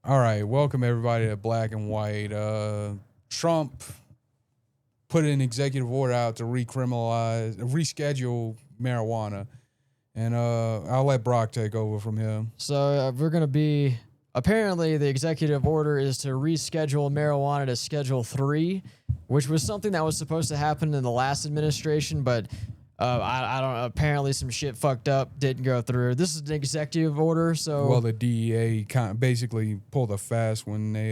All right, welcome everybody to Black and White. Trump put an executive order out to reschedule marijuana, and I'll let Brock take over from him. So we're going to be apparently the executive order is to reschedule marijuana to Schedule 3, which was something that was supposed to happen in the last administration, but I don't know. Apparently, some shit fucked up, didn't go through. This is an executive order, so Well, the DEA basically pulled a fast when they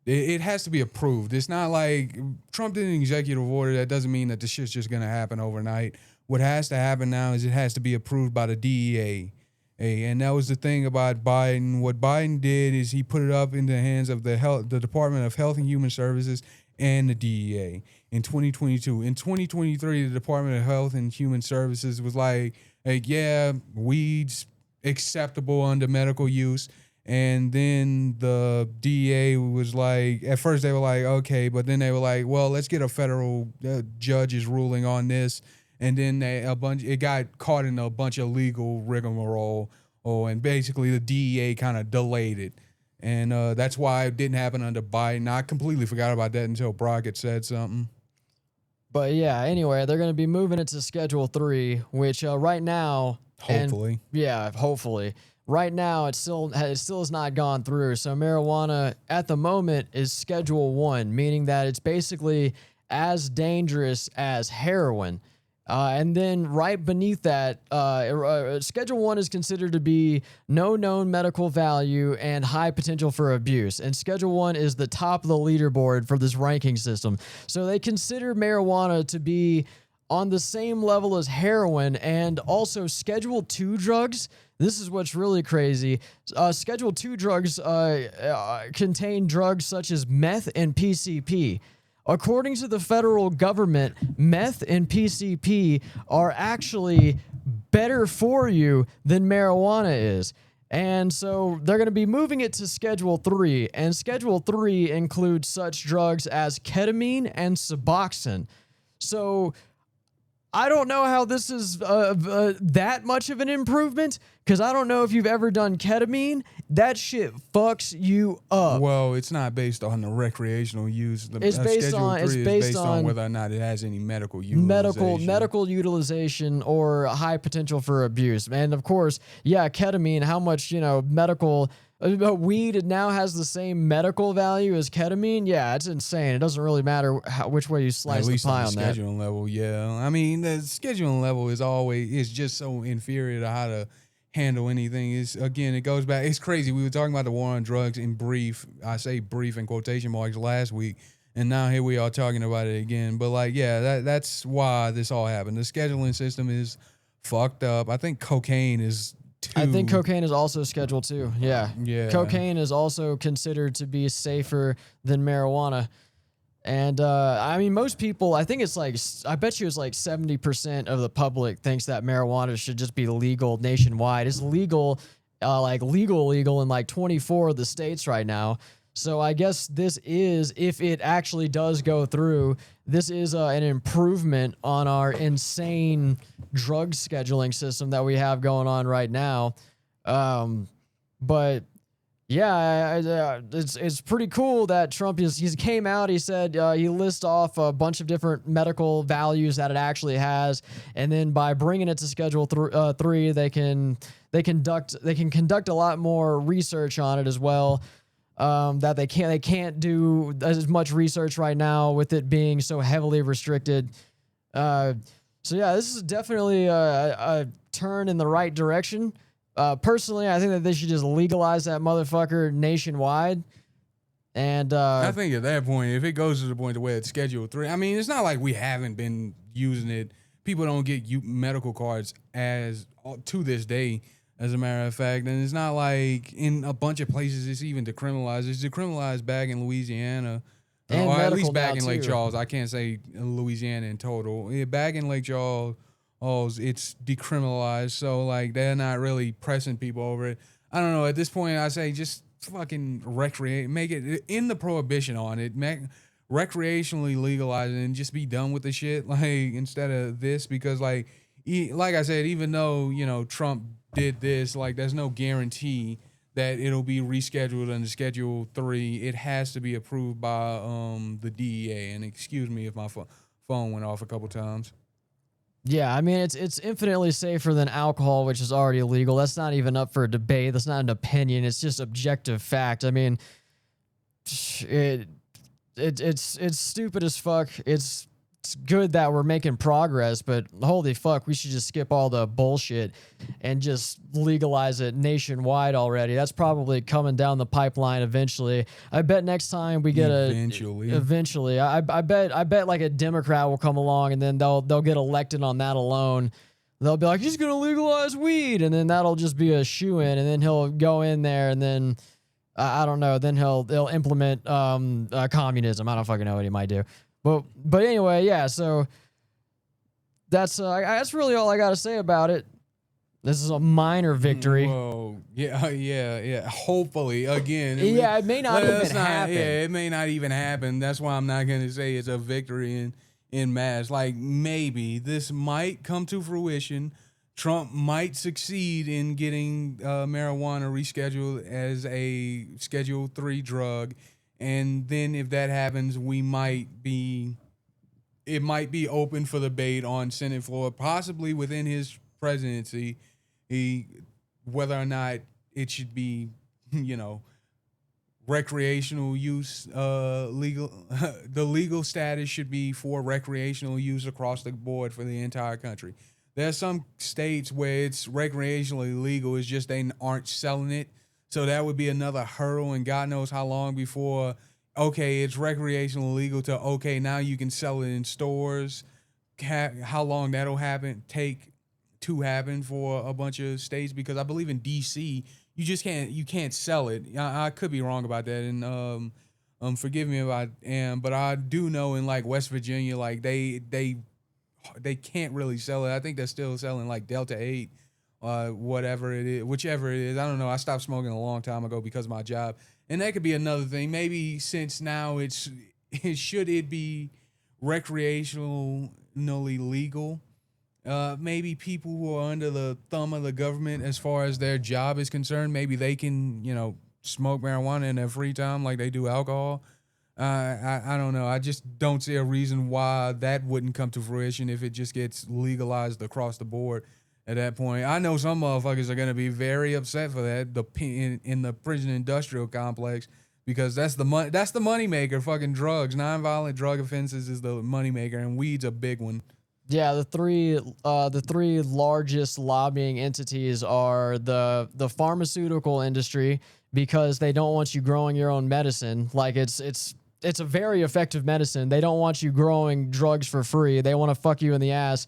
it has to be approved. It's not like Trump did an executive order. That doesn't mean that the shit's just gonna happen overnight. What has to happen now is it has to be approved by the DEA. And that was the thing about Biden. What Biden did is he put it up in the hands of the Department of Health and Human Services and the DEA in 2022. In 2023, the Department of Health and Human Services was like yeah, weed's acceptable under medical use. And then the DEA was like, at first they were like, okay, but then they were like, well, let's get a federal judge's ruling on this. And then it got caught in a bunch of legal rigmarole. And basically the DEA kind of delayed it. And that's why it didn't happen under Biden. I completely forgot about that until Brock had said something. But yeah, anyway, they're going to be moving it to Schedule 3, which right now, Hopefully. hopefully. Right now, it still has not gone through. So marijuana at the moment is Schedule 1, meaning that it's basically as dangerous as heroin. And then right beneath that, Schedule 1 is considered to be no known medical value and high potential for abuse. And Schedule 1 is the top of the leaderboard for this ranking system. So they consider marijuana to be on the same level as heroin, and also Schedule 2 drugs. This is what's really crazy. Schedule 2 drugs contain drugs such as meth and PCP. According to the federal government, meth and PCP are actually better for you than marijuana is. And so they're going to be moving it to Schedule 3. And Schedule 3 includes such drugs as ketamine and Suboxone. So I don't know how this is that much of an improvement, because I don't know if you've ever done ketamine. That shit fucks you up. Well, it's not based on the recreational use. It's based on whether or not it has any medical utilization. Medical utilization or high potential for abuse. And of course, yeah, ketamine, how much, medical weed now has the same medical value as ketamine. Yeah, it's insane. It doesn't really matter which way you slice the pie on that. At least on the scheduling level, yeah. I mean, the scheduling level is just so inferior to how to handle anything. It goes back. It's crazy. We were talking about the war on drugs in brief. I say brief in quotation marks last week, and now here we are talking about it again. But that's why this all happened. The scheduling system is fucked up. I think cocaine is. I think cocaine is also Schedule 2. Yeah. Cocaine is also considered to be safer than marijuana. And, most people, I bet you it's like 70% of the public thinks that marijuana should just be legal nationwide. It's legal, legal in like 24 of the states right now. So I guess this is, if it actually does go through, this is an improvement on our insane drug scheduling system that we have going on right now. But yeah, it's pretty cool that Trump he came out. He said he lists off a bunch of different medical values that it actually has, and then by bringing it to Schedule 3, they can conduct a lot more research on it as well. That they can't do as much research right now with it being so heavily restricted. So yeah, this is definitely a turn in the right direction. Personally, I think that they should just legalize that motherfucker nationwide. And I think at that point, if it goes to the point where it's Schedule 3, I mean, it's not like we haven't been using it. People don't get medical cards to this day, as a matter of fact. And it's not like in a bunch of places it's even decriminalized. It's decriminalized back in Louisiana. Or at least back in Lake Charles. I can't say Louisiana in total. Yeah, back in Lake Charles, it's decriminalized. So, they're not really pressing people over it. I don't know. At this point, I say just fucking make it, in the prohibition on it, recreationally legalize it and just be done with the shit, instead of this. Because, like I said, even though, Trump did this, there's no guarantee that it'll be rescheduled under Schedule 3. It has to be approved by the DEA. And excuse me if my phone went off a couple times. Yeah, I mean it's infinitely safer than alcohol, which is already illegal. That's not even up for debate. That's not an opinion. It's just objective fact. I mean, it's stupid as fuck. It's good that we're making progress, but holy fuck, we should just skip all the bullshit and just legalize it nationwide already. That's probably coming down the pipeline eventually. I bet next time we get eventually. I bet like a Democrat will come along and then they'll get elected on that alone. They'll be like, he's gonna legalize weed, and then that'll just be a shoo-in, and then he'll go in there and then I don't know. Then they'll implement communism. I don't fucking know what he might do. But anyway, yeah. So that's really all I got to say about it. This is a minor victory. Whoa, yeah. Hopefully, again. It may not even happen. Yeah, it may not even happen. That's why I'm not gonna say it's a victory in mass. Like maybe this might come to fruition. Trump might succeed in getting marijuana rescheduled as a Schedule 3 drug. And then if that happens, it might be open for debate on Senate floor, possibly within his presidency, whether or not it should be, recreational use, legal. The legal status should be for recreational use across the board for the entire country. There are some states where it's recreationally legal, it's just they aren't selling it. So that would be another hurdle, and God knows how long before, okay, it's recreational legal to, okay, now you can sell it in stores. How long that'll take to happen for a bunch of states, because I believe in DC, you can't sell it. I could be wrong about that, and forgive me if I am, but I do know in like West Virginia, like they can't really sell it. I think they're still selling like Delta 8. Whatever it is, whichever it is, I don't know. I stopped smoking a long time ago because of my job, and that could be another thing. Maybe since now should it be recreationally legal? Maybe people who are under the thumb of the government, as far as their job is concerned, maybe they can smoke marijuana in their free time like they do alcohol. I don't know. I just don't see a reason why that wouldn't come to fruition if it just gets legalized across the board. At that point, I know some motherfuckers are gonna be very upset for that. In the prison industrial complex, because that's the money maker. Fucking drugs, nonviolent drug offenses is the money maker, and weed's a big one. Yeah, the three largest lobbying entities are the pharmaceutical industry, because they don't want you growing your own medicine. Like it's a very effective medicine. They don't want you growing drugs for free. They want to fuck you in the ass,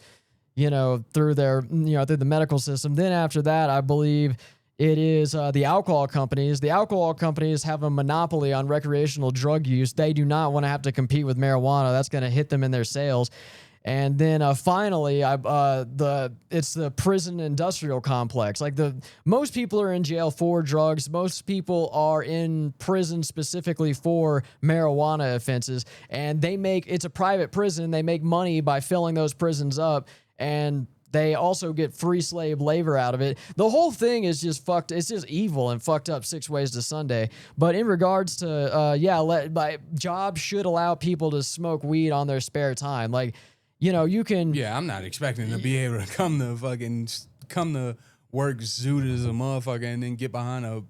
through the medical system. Then after that, I believe it is the alcohol companies. The alcohol companies have a monopoly on recreational drug use. They do not want to have to compete with marijuana. That's going to hit them in their sales. And then finally, it's the prison industrial complex. Like most people are in jail for drugs. Most people are in prison specifically for marijuana offenses. And it's a private prison. They make money by filling those prisons up. And they also get free slave labor out of it. The whole thing is just fucked. It's just evil and fucked up 6 ways to Sunday. But in regards to, jobs should allow people to smoke weed on their spare time. Like, you can. Yeah, I'm not expecting to be able to come to work zooted as a motherfucker and then get behind a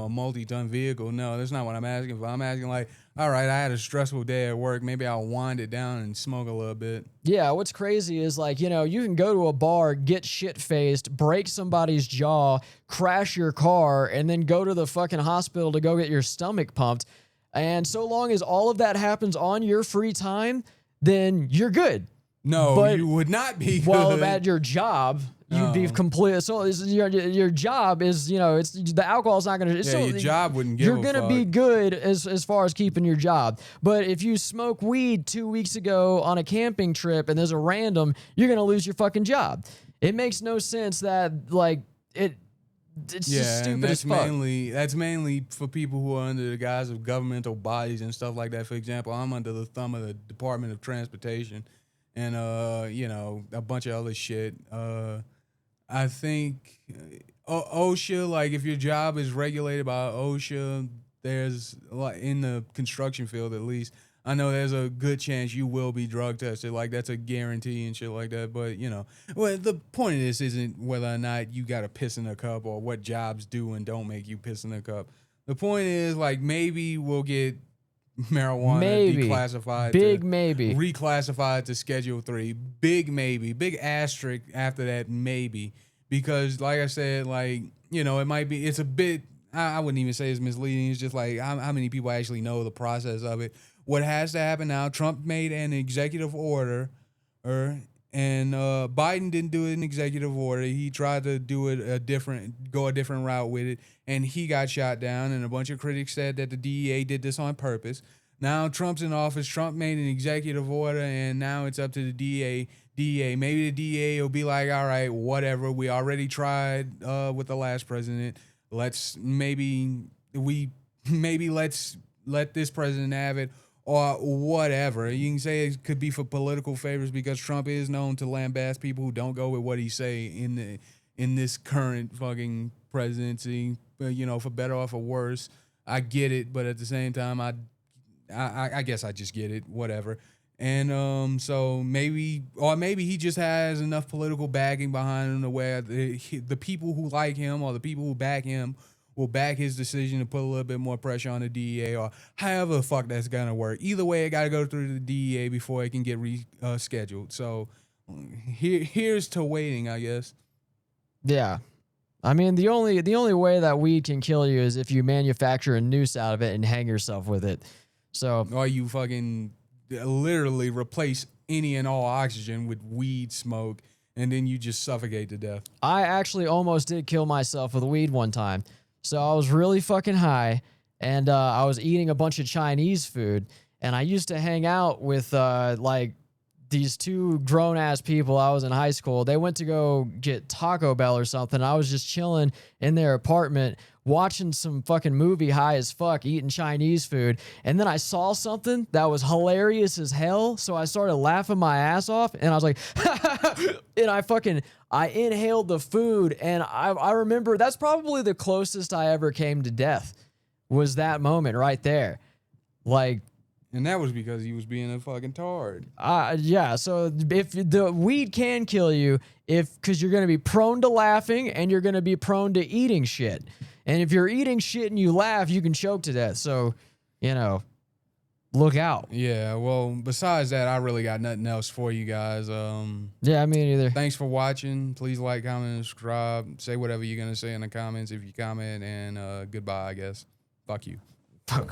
multi-ton vehicle. No, that's not what I'm asking for. I'm asking like, all right, I had a stressful day at work. Maybe I'll wind it down and smoke a little bit. Yeah, what's crazy is like, you can go to a bar, get shit-faced, break somebody's jaw, crash your car, and then go to the fucking hospital to go get your stomach pumped. And so long as all of that happens on your free time, then you're good. No, but, you would not be good. Well, at your job, you'd be complete. So your job is, it's the alcohol's not going to. Yeah, your job wouldn't give a fuck. You're going to be good as far as keeping your job. But if you smoke weed 2 weeks ago on a camping trip and there's a random, you're going to lose your fucking job. It makes no sense that it's just stupid as fuck. That's mainly for people who are under the guise of governmental bodies and stuff like that. For example, I'm under the thumb of the Department of Transportation. And a bunch of other shit. I think OSHA, like if your job is regulated by OSHA, there's like in the construction field at least, I know there's a good chance you will be drug tested. Like that's a guarantee and shit like that. But well, the point of this isn't whether or not you got to piss in a cup or what jobs do and don't make you piss in a cup. The point is like maybe we'll get marijuana Maybe. declassified Big to maybe. reclassified to Schedule 3. Big maybe. Big asterisk after that maybe. Because like I said, like, it might be, it's a bit, I wouldn't even say it's misleading. It's just like how many people actually know the process of it. What has to happen now, Trump made an executive order, and Biden didn't do an executive order. He tried to do it go a different route with it, and he got shot down, and a bunch of critics said that the DEA did this on purpose. Now Trump's in office. Trump made an executive order, and now it's up to the DEA. Maybe the DEA will be like, all right, whatever. We already tried with the last president. Let's let's let this president have it, or whatever. You can say it could be for political favors because Trump is known to lambast people who don't go with what he say in this current fucking presidency. For better or for worse. I get it, but at the same time, I guess I just get it. Whatever. And so maybe he just has enough political backing behind him to where the people who like him or the people who back him will back his decision to put a little bit more pressure on the DEA or however the fuck that's gonna work. Either way, it got to go through the DEA before it can get rescheduled. So here's to waiting, I guess. Yeah. I mean, the only way that weed can kill you is if you manufacture a noose out of it and hang yourself with it. So, or you fucking literally replace any and all oxygen with weed smoke, and then you just suffocate to death. I actually almost did kill myself with weed one time. So I was really fucking high, and I was eating a bunch of Chinese food, and I used to hang out with like these two grown-ass people. I was in high school. They went to go get Taco Bell or something. I was just chilling in their apartment, watching some fucking movie high as fuck, eating Chinese food. And then I saw something that was hilarious as hell. So I started laughing my ass off, and I was like, and I inhaled the food. And I remember that's probably the closest I ever came to death was that moment right there. Like, and that was because he was being a fucking tard. Yeah. So if the weed can kill you, because you're going to be prone to laughing and you're going to be prone to eating shit. And if you're eating shit and you laugh, you can choke to death. So, look out. Yeah. Well, besides that, I really got nothing else for you guys. Yeah, me neither. Thanks for watching. Please like, comment, and subscribe. Say whatever you're going to say in the comments if you comment. And goodbye, I guess. Fuck you.